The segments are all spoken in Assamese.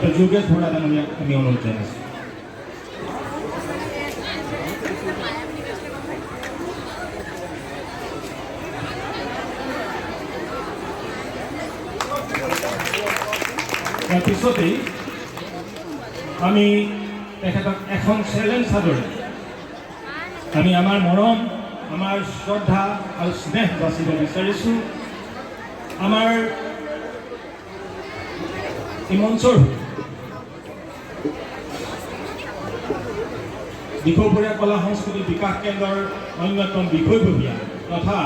ডক্টৰ যোগেশ বৰা ডাঙৰীয়াক আমি অনুৰোধ জনাইছোঁ। ইয়াৰ পিছতেই আমি তেখেতক এখন চেলেঞ্জ চাদৰে আমি আমাৰ মৰম, আমাৰ শ্ৰদ্ধা আৰু স্নেহ বাচিব বিচাৰিছোঁ। আমাৰ এই মঞ্চৰ দিখৌপৰীয়া কলা সংস্কৃতি বিকাশ কেন্দ্ৰৰ অন্যতম বিষয়ববীয়া তথা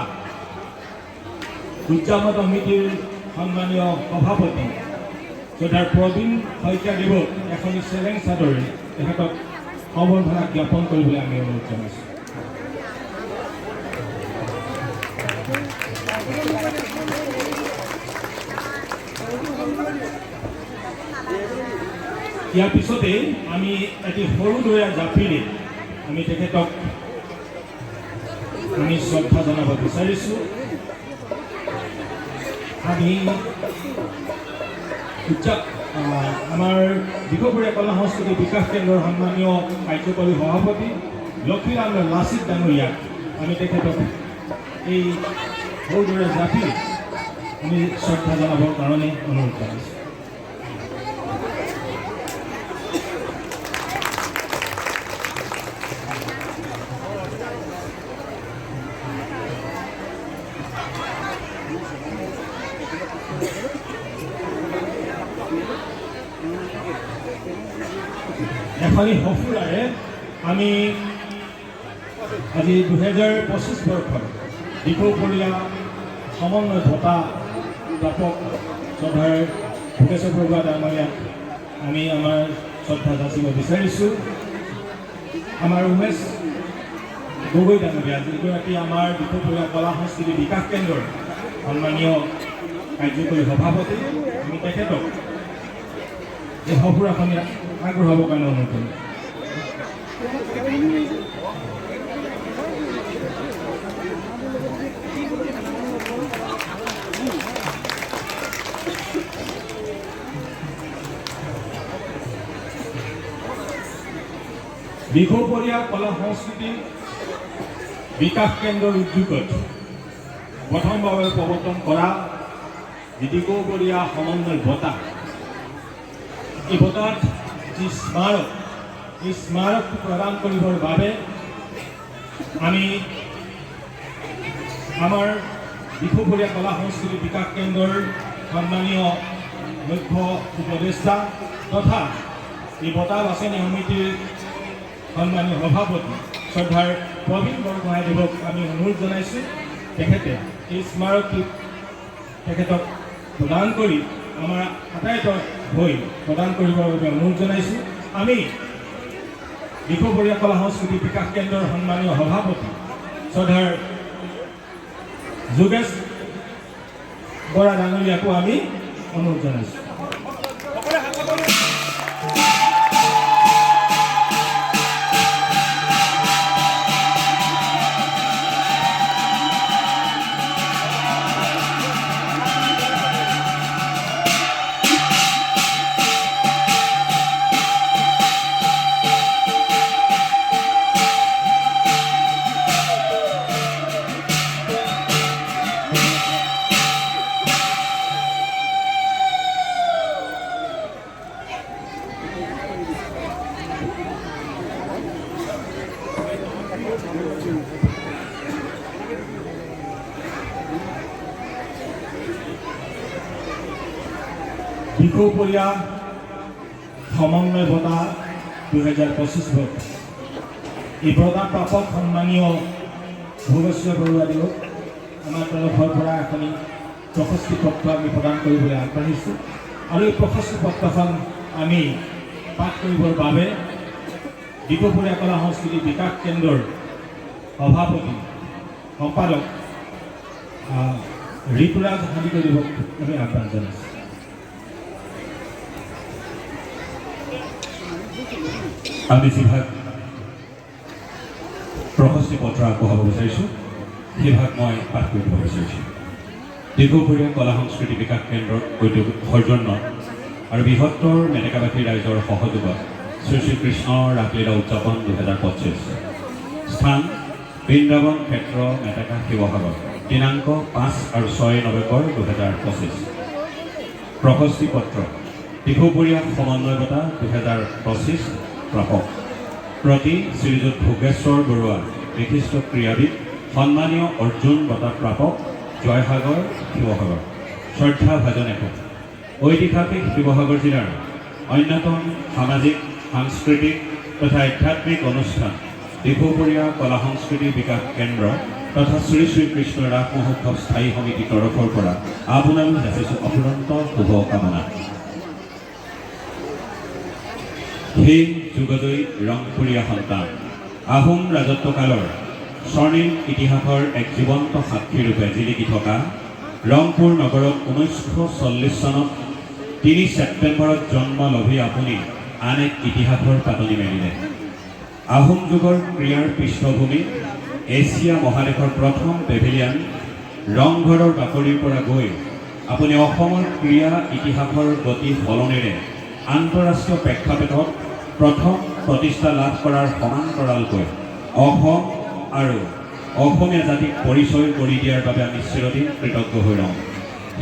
উদযাপন সমিতিৰ সন্মানীয় সভাপতি শ্ৰদ্ধাৰ প্ৰবীণ শইকীয়াদেৱক এখন চেলেঞ্জ চাদৰে তেখেতক সম্বৰ্ধনা জ্ঞাপন কৰিবলৈ আমি অনুৰোধ জনাইছোঁ। ইয়াৰ পিছতে আমি এটি সৰু দৈয়া জাপিৰে আমি তেখেতক আমি শ্ৰদ্ধা জনাব বিচাৰিছোঁ। আমি আমাৰ দিখৌপৰীয়া কলা সংস্কৃতি বিকাশ কেন্দ্ৰৰ সন্মানীয় কাৰ্যকৰী সভাপতি লক্ষীৰাম লাচিত ডাঙৰীয়াক আমি তেখেতক এই সৰু দৈয়া জাপি আমি শ্ৰদ্ধা জনাবৰ কাৰণে অনুৰোধ জনাইছোঁ। এখনি সফুৰাৰে আমি আজি 2025 বৰ্ষৰ দিখৌপৰীয়া সমন্বয় বঁটা প্ৰাপক শ্ৰদ্ধাৰ ভোগেশ্বৰ বৰুৱা ডাঙৰীয়াক আমি আমাৰ শ্ৰদ্ধা যাচিব বিচাৰিছোঁ। আমাৰ উমেশ গগৈ ডাঙৰীয়া যিগৰাকী আমাৰ দিখৌপৰীয়া কলা সংস্কৃতি বিকাশ কেন্দ্ৰৰ সন্মানীয় কাৰ্যকৰী সভাপতি, আমি তেখেতক এই সফুৰাখনি আগবঢ়াবৰ কাৰণে অনুৰোধ কৰিম। দিখৌপৰীয়া কলা সংস্কৃতি বিকাশ কেন্দ্ৰৰ উদ্যোগত প্ৰথমবাৰ প্ৰৱৰ্তন কৰা দিখৌপৰীয়া সমন্বয় বঁটা, এই বঁটাত যি স্মাৰক, এই স্মাৰকটো প্ৰদান কৰিবৰ বাবে আমি আমাৰ দিখৌপৰীয়া কলা সংস্কৃতি বিকাশ কেন্দ্ৰৰ সন্মানীয় মুখ্য উপদেষ্টা তথা এই বঁটা বাছনি সমিতিৰ সন্মানীয় সভাপতি শ্ৰদ্ধাৰ প্ৰবীণ বৰগোহাঁইদেৱক আমি অনুৰোধ জনাইছোঁ তেখেতে এই স্মাৰকটো তেখেতক প্ৰদান কৰি আমাৰ আটাইতৰ হৈ প্ৰদান কৰিবৰ বাবে অনুৰোধ জনাইছোঁ। আমি দিখৌপৰীয়া কলা সংস্কৃতি বিকাশ কেন্দ্ৰৰ সন্মানীয় সভাপতি শ্ৰদ্ধাৰ যোগেশ বৰা ডাঙৰীয়াকো আমি অনুৰোধ জনাইছোঁ। দিখৌপৰীয়া সমন্বয় বঁটা 2025 বৰ্ষ এই বঁটা প্ৰাপক সন্মানীয় ভোগেশ্বৰ বৰুৱাদেৱক আমাৰ তৰফৰ পৰা এখন প্ৰশস্তি পত্ৰ আমি প্ৰদান কৰিবলৈ আগবাঢ়িছোঁ আৰু এই প্ৰশস্তি পত্ৰখন আমি পাঠ কৰিবৰ বাবে দিখৌপৰীয়া কলা সংস্কৃতি বিকাশ কেন্দ্ৰৰ সভাপতি সম্পাদক ঋতুৰাজ হাজৰিকাদেৱক আমি আহ্বান জনাইছোঁ। আমি যিভাগ প্ৰশস্তি পত্ৰ আগবঢ়াব বিচাৰিছোঁ সেইভাগ মই পাঠ কৰিব বিচাৰিছোঁ। দিখৌপৰীয়া কলা সংস্কৃতি বিকাশ কেন্দ্ৰৰ সৌজন্য আৰু বৃহত্তৰ মেটেকাবাসী ৰাইজৰ সহযোগত শ্ৰী শ্ৰীকৃষ্ণ ৰাসলীলা উদযাপন 2025 স্থান বৃন্দাবন ক্ষেত্ৰ মেটেকা শিৱসাগৰ দিনাংক 5 আৰু 6 নৱেম্বৰ 2025 প্ৰশস্তি পত্ৰ দিখৌপৰীয়া সমন্বয় বঁটা 2025 প্ৰাপক প্ৰতি শ্ৰীযুত ভোগেশ্বৰ বৰুৱা বিশিষ্ট ক্ৰীড়াবিদ সন্মানীয় অৰ্জুন বঁটা প্ৰাপক জয়সাগৰ শিৱসাগৰ শ্ৰদ্ধা ভাজন একক ঐতিহাসিক শিৱসাগৰ জিলাৰ অন্যতম সামাজিক সাংস্কৃতিক তথা আধ্যাত্মিক অনুষ্ঠান দিখৌপৰীয়া কলা সংস্কৃতি বিকাশ কেন্দ্ৰ তথা শ্ৰী শ্ৰীকৃষ্ণ ৰাস মহোৎসৱ স্থায়ী সমিতিৰ তৰফৰ পৰা আপোনালোক যাচিছোঁ অফুৰন্ত শুভকামনা। সেই যুগজয়ী ৰংপুৰীয়া সন্তান আহোম ৰাজত্বকালৰ স্বৰ্ণিম ইতিহাসৰ এক জীৱন্ত সাক্ষীৰূপে জিলিকি থকা ৰংপুৰ নগৰত 1940 চনত 3 ছেপ্টেম্বৰত জন্ম লভি আপুনি আন এক ইতিহাসৰ পাতনি মেলিলে। আহোম যুগৰ ক্ৰীড়াৰ পৃষ্ঠভূমি এছিয়া মহাদেশৰ প্ৰথম পেভিলিয়ন ৰংঘৰৰ বাকৰিৰ পৰা গৈ আপুনি অসমৰ ক্ৰীড়া ইতিহাসৰ গতি সলনিৰে আন্তঃৰাষ্ট্ৰীয় প্ৰেক্ষাপটত প্ৰথম প্ৰতিষ্ঠা লাভ কৰাৰ সমান্তৰালকৈ অসম আৰু অসমীয়া জাতিক পৰিচয় কৰি দিয়াৰ বাবে আমি চিৰদিন কৃতজ্ঞ হৈ ৰওঁ।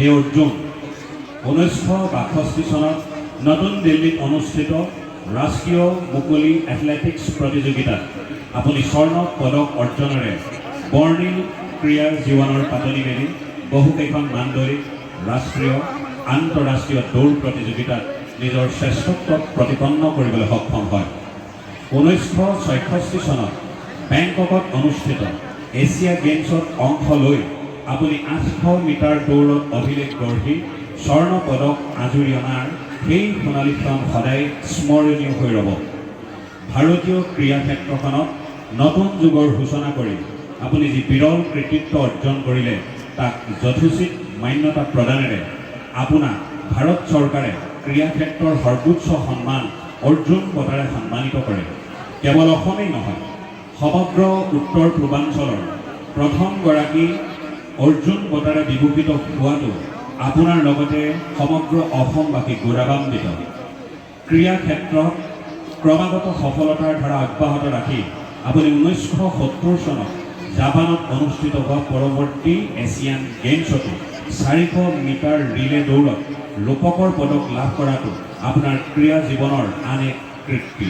এই অৰ্জুন 1962 চনত নতুন দিল্লীত অনুষ্ঠিত ৰাষ্ট্ৰীয় মুকলি এথলেটিক্স প্ৰতিযোগিতাত আপুনি স্বৰ্ণ পদক অৰ্জনেৰে বৰ্ণিল ক্ৰীড়াৰ জীৱনৰ পাতনি মেলি বহুকেইখন মাণ্ডলিক ৰাষ্ট্ৰীয় আন্তঃৰাষ্ট্ৰীয় দৌৰ প্ৰতিযোগিতাত নিজৰ শ্ৰেষ্ঠত্ব প্ৰতিপন্ন কৰিবলৈ সক্ষম হয়। 1966 চনত বেংককত অনুষ্ঠিত এছিয়া গেমছত অংশ লৈ আপুনি 800 মিটাৰ দৌৰত অভিলেখ গঢ়ি স্বৰ্ণ পদক আঁজুৰি অনাৰ সেই সোণালী ক্ষণ সদায় স্মৰণীয় হৈ ৰ'ব। ভাৰতীয় ক্ৰীড়া ক্ষেত্ৰখনত নতুন যুগৰ সূচনা কৰি আপুনি যি বিৰল কৃতিত্ব অৰ্জন কৰিলে তাক যথোচিত মান্যতা প্ৰদানেৰে আপোনাক ভাৰত চৰকাৰে ক্ৰীড়া ক্ষেত্ৰৰ সৰ্বোচ্চ সন্মান অৰ্জুন বঁটাৰে সন্মানিত কৰে। কেৱল অসমেই নহয়, সমগ্ৰ উত্তৰ পূৰ্বাঞ্চলৰ প্ৰথমগৰাকী অৰ্জুন বঁটাৰে বিভূষিত হোৱাটো আপোনাৰ লগতে সমগ্ৰ অসমবাসী গৌৰৱান্বিত। ক্ৰীড়া ক্ষেত্ৰত ক্ৰমাগত সফলতাৰ ধাৰা অব্যাহত ৰাখি আপুনি 1970 চনত জাপানত অনুষ্ঠিত হোৱা পৰৱৰ্তী এছিয়ান গেমছতো 400 মিটাৰ ৰিলে দৌৰত ৰূপকৰ পদক লাভ কৰাটো আপোনাৰ ক্ৰীড়া জীৱনৰ আন এক কৃতি।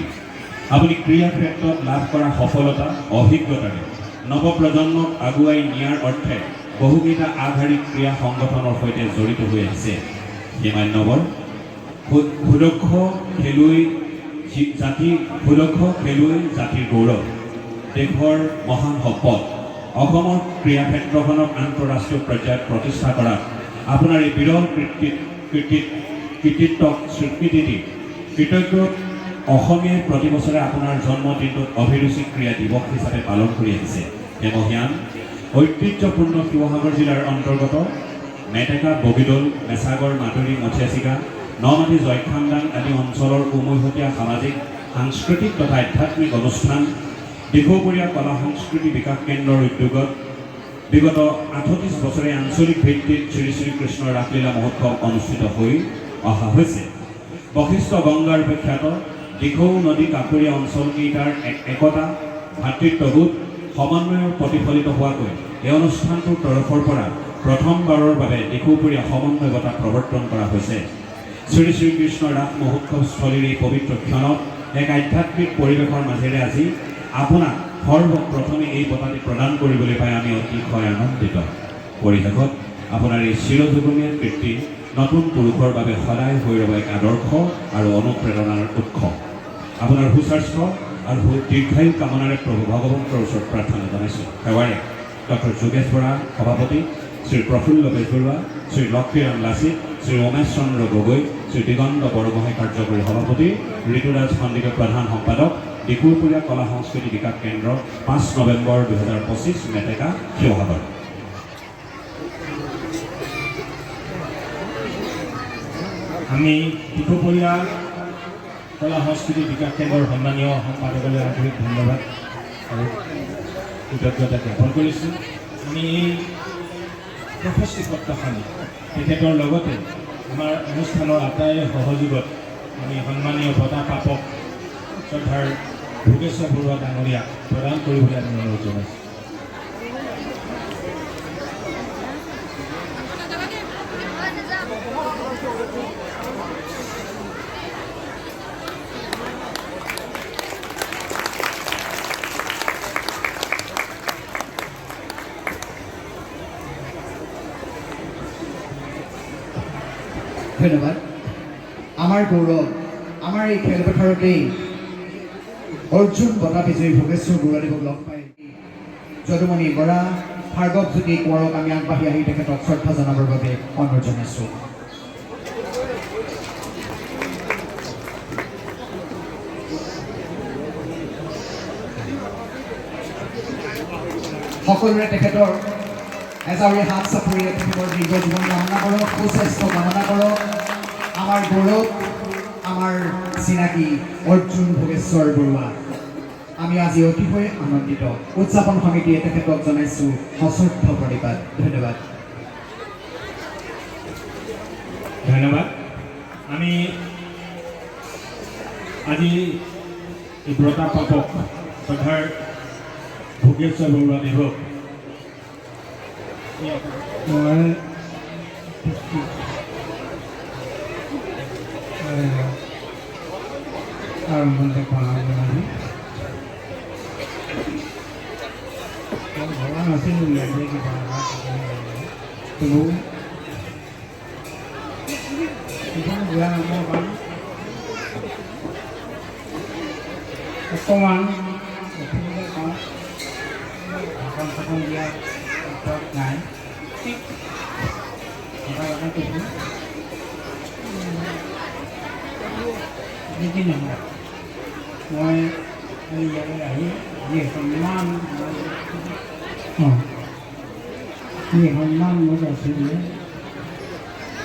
আপুনি ক্ৰীড়া ক্ষেত্ৰত লাভ কৰা সফলতা অভিজ্ঞতাৰে নৱপ্ৰজন্মক আগুৱাই নিয়াৰ অৰ্থে বহুকেইটা আগশাৰীৰ ক্ৰীড়া সংগঠনৰ সৈতে জড়িত হৈ আহিছে। সেই মান্যৱৰ সুদক্ষ খেলুৱৈ জাতিৰ গৌৰৱ, দেশৰ মহান সম্পদ অসমৰ ক্ৰীড়া ক্ষেত্ৰখনক আন্তঃৰাষ্ট্ৰীয় পৰ্যায়ত প্ৰতিষ্ঠা কৰাত আপোনাৰ এই বিৰল কৃতিত্বক স্বীকৃতি দি কৃতজ্ঞ অসমীয়াই প্ৰতি বছৰে আপোনাৰ জন্মদিনটোত অভিৰুচি ক্ৰীড়া দিৱস হিচাপে পালন কৰি আহিছে। এই মহিয়ান ঐতিহ্যপূৰ্ণ শিৱসাগৰ জিলাৰ অন্তৰ্গত মেটেকা, বগীদল, মেছাগড়, মাধুৰী, মথিয়াচিকা, নমাটি, জয়খান্দাং আদি অঞ্চলৰ উমৈহতীয়া সামাজিক সাংস্কৃতিক তথা আধ্যাত্মিক অনুষ্ঠান দিখৌপৰীয়া কলা সংস্কৃতি বিকাশ কেন্দ্ৰৰ উদ্যোগত বিগত 38 বছৰে আঞ্চলিক ভিত্তিত শ্ৰী শ্ৰীকৃষ্ণৰ ৰাসলীলা মহোৎসৱ অনুষ্ঠিত হৈ অহা হৈছে। বশিষ্ঠ গংগাৰ খ্যাত দিখৌ নদী কাষৰীয়া অঞ্চলকেইটাৰ একতা ভাতৃত্ববোধ সমন্বয়ৰ প্ৰতিফলিত হোৱাকৈ এই অনুষ্ঠানটোৰ তৰফৰ পৰা প্ৰথমবাৰৰ বাবে দিখৌপৰীয়া সমন্বয় বঁটা প্ৰৱৰ্তন কৰা হৈছে। শ্ৰী শ্ৰীকৃষ্ণৰ ৰাস মহোৎসৱস্থলীৰ এই পবিত্ৰ ক্ষণত এক আধ্যাত্মিক পৰিৱেশৰ মাজেৰে আজি আপোনাক সৰ্বপ্ৰথমে এই বঁটাটি প্ৰদান কৰিবলৈ পাই আমি অতিশয় আনন্দিত। পৰিশেষত আপোনাৰ এই চিৰযুগমীয়া কীৰ্তি নতুন পুৰুষৰ বাবে সদায় হৈ ৰ'ব এক আদৰ্শ আৰু অনুপ্ৰেৰণাৰ উৎস। আপোনাৰ সুস্বাস্থ্য আৰু দীৰ্ঘায়ু কামনাৰে প্ৰভু ভগৱন্তৰ ওচৰত প্ৰাৰ্থনা জনাইছোঁ। সেৱাৰে ডক্টৰ যোগেশ বৰা সভাপতি, শ্ৰী প্ৰফুল্ল বেজবৰুৱা, শ্ৰী লক্ষ্মীৰাম লাচিত, শ্ৰী উমেশ চন্দ্ৰ গগৈ, শ্ৰী দিগন্ত বৰগোহাঁই কাৰ্যকৰী সভাপতি, ঋতুৰাজ সন্দিক প্ৰধান সম্পাদক, দিখৌপৰীয়া কলা সংস্কৃতি বিকাশ কেন্দ্ৰ, 5 নৱেম্বৰ 2025 মেটেকা শিৱসাগৰ। আমি দিখৌপৰীয়া কলা সংস্কৃতি বিকাশ কেন্দ্ৰৰ সন্মানীয় সম্পাদকলৈ আন্তৰিক ধন্যবাদ আৰু কৃতজ্ঞতা জ্ঞাপন কৰিছোঁ। আমি এই প্ৰশস্তি পত্ৰখন তেখেতৰ লগতে আমাৰ অনুষ্ঠানৰ আটাইৰে সহযোগত আমি সন্মানীয় বঁটা প্ৰাপক শ্ৰদ্ধাৰ ভোগেশ্বৰ বৰুৱা ডাঙৰীয়াক প্ৰদান কৰিবলৈ আমি অনুৰোধ জনাইছোঁ। ধন্যবাদ। আমাৰ গৌৰৱ, আমাৰ এই খেলপথাৰতেই অৰ্জুন বঁটা বিজয়ী ভোগেশ্বৰ বৰুৱাদেৱক লগ পাই যদুমণি বৰা, ভাৰ্গৱ জ্যোতি কোঁৱৰক আমি আগবাঢ়ি আহি তেখেতক শ্ৰদ্ধা জনাবৰ বাবে অনুৰোধ জনাইছোঁ। সকলোৰে তেখেতৰ এজাৰি হাত চাপৰিৰে তেখেতৰ দীৰ্ঘ জীৱন কামনা কৰক, সুস্বাস্থ্য কামনা কৰক। আমাৰ গৌৰৱ, আমাৰ চিনাকি অৰ্জুন ভোগেশ্বৰ বৰুৱা, আমি আজি অতিশয় আনন্দিত। উদযাপন সমিতিয়ে তেখেতক জনাইছোঁ সশ্ৰদ্ধ প্ৰণিপাত। ধন্যবাদ। ধন্যবাদ। আমি আজি এই বঁটা প্ৰাপক শ্ৰদ্ধাৰ ভোগেশ্বৰ বৰুৱাদেৱক মই আৰম্ভণিতে প্ৰণাম জনালোঁ। ভবা নাছিলোঁ যে কিবা কিন্তু কিছুমান বেয়া নাপাব পাৰোঁ। অকণমান অসুবিধা পাওঁ, ভাষণ চাষণ দিয়াৰ ওপৰত নাই। যি নহয়, মই ইয়ালৈ আহি যি সন্মান মোক আছিলে,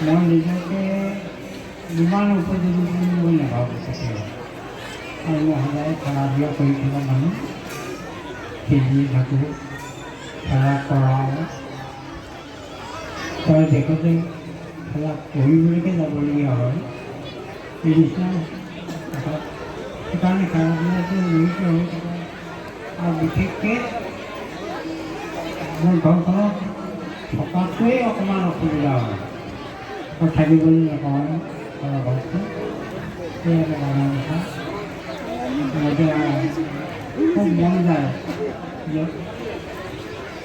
মই নিজকে যিমান উপযোগী বুলি মই নাভাবোঁ কেতিয়াবা। আৰু মই সদায় খেলা ধূলা কৰি থকা মানুহ, খেলি থাকোঁ, খেলা কৰাওঁ। তই দেখোঁতে খেলা পঢ়িবলৈকে যাবলগীয়া হয়, এই নিচিনা কথা। সেইকাৰণে খেলা ধূলাটো জড়িত হৈ থাকে। আৰু বিশেষকৈ মোৰ ঘৰখনত থকাটোৱেই অকণমান অসুবিধা হয়, মই থাকিবলৈ নাপাওঁ ঘৰটো। সেই এটা ডাঙৰ কথা। এতিয়া খুব মন যায় যে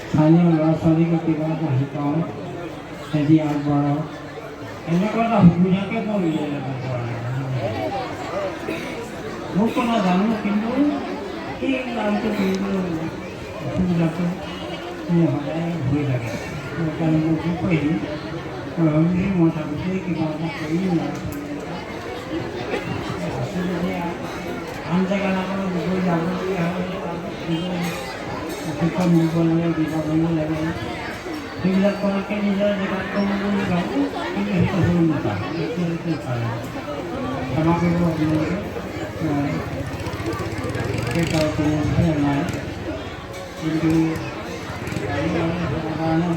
স্থানীয় ল'ৰা ছোৱালীকো কিবা এটা শিকাওঁ, সিহঁতি আগবঢ়াওক। এনেকুৱা এটা সুবিধাকে মই উলিয়াই ল'ব পৰা নাই। মোক কথা জানো, কিন্তু এই কামটো কৰিবলৈ অসুবিধাটো মোৰ সদায় হৈ থাকে। সেইকাৰণে মই কি কৰিম, মই ভাবিছোঁ মই থাকোঁতে কিবা এটা কৰিম ল'ৰা ছোৱালী যদি আন জেগাবিলাকত গৈ যাবলগীয়া হয়, প্ৰশিক্ষণ দিব লাগে, কিবা কৰিব লাগে। সেইবিলাক কৰাতকৈ নিজৰ জেগাত কৰোঁ বুলি ভাবোঁ, কিন্তু সেইটো হৈ নাপায়। সেইটো পাৰে ক্ষমা কৰিব আপোনালোকে, সেই কোনো বিষয় নাই। কিন্তু কাৰণে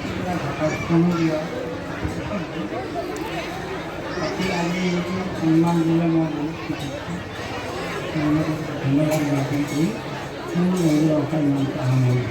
এইবিলাক ভাষাখনো দিয়া বাকী আজি সন্মান দিলে মই বহুত খুশি। ধন্যবাদ জ্ঞাপন কৰি মোৰ অসামৰিক